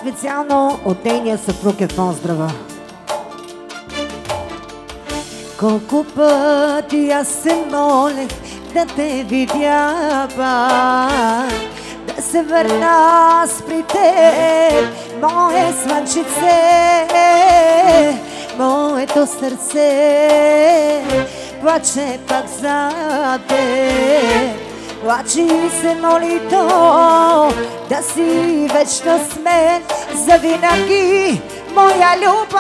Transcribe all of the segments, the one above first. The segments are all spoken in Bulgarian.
специално от нейния съпруг е поздрава. Колко пъти аз се молех да те видя пак, да се върна аз при теб, мое слънчице, моето сърце плаче пак за теб. Плаче и се моли то да си вечно с мен завинаги, моя любов.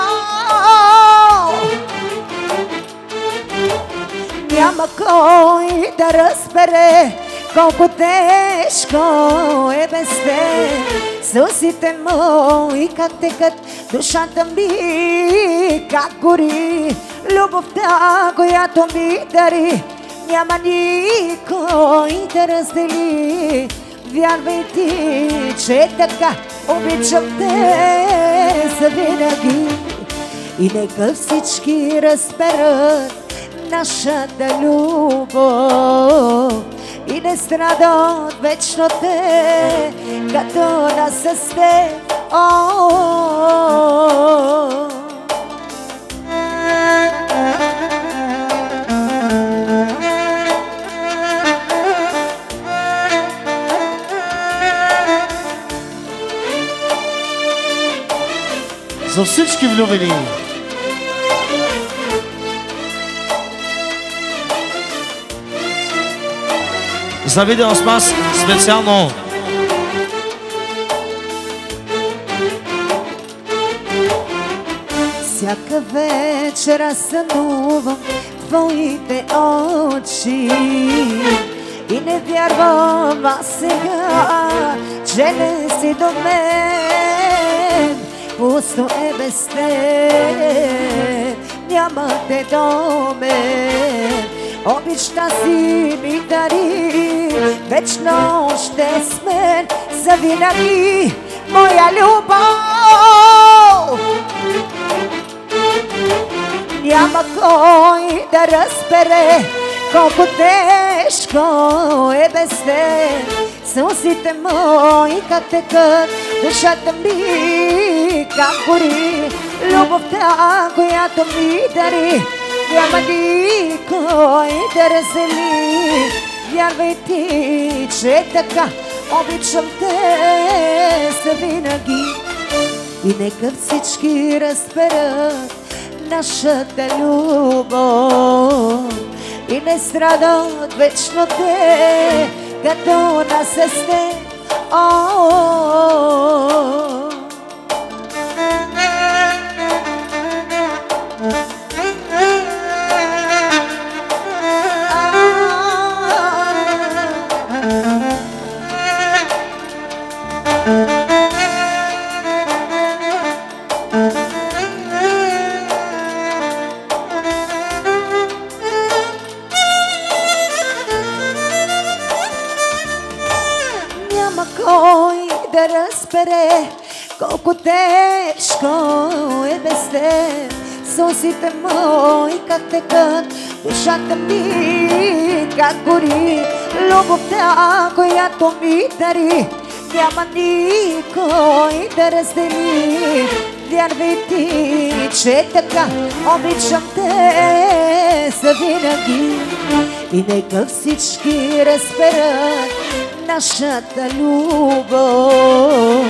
Няма кой да разбере колко тежко е без теб. Сълзите мои как текат, душата ми как гори. Любовта, която ми дари, няма никой да раздели. Вярвай ти, че така обичам те завинаги. И нека всички разберат нашата любов и не страдат вечно те, като нас с теб. За всички влюбени. За видео с нас специално. Всяка вечер аз сънувам твоите очи и не вярвам аз сега, че не си до мен. Пусто е без теб, няма те до мен. Обичта си ми дари, вечно ще с мен завинаги, моя любов. Няма кой да разбере колко тежко е без теб. Сълзите мои как текат, душата ми как гори. Любовта, която ми дари, няма никой да раздели. Вярвай ти, че така обичам те завинаги. И нека всички разберат нашата любов и не страдат вечно те, като нас с теб. Кой да разбере колко тежко е без теб. Сълзите мои как текат, душата ми как гори. Любовта, която ми дари, няма никой да раздели. Вярвай ти, че така обичам те завинаги. И нека всички разберат нашата любов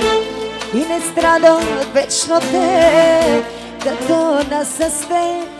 и не страдат вечно те, като нас с теб.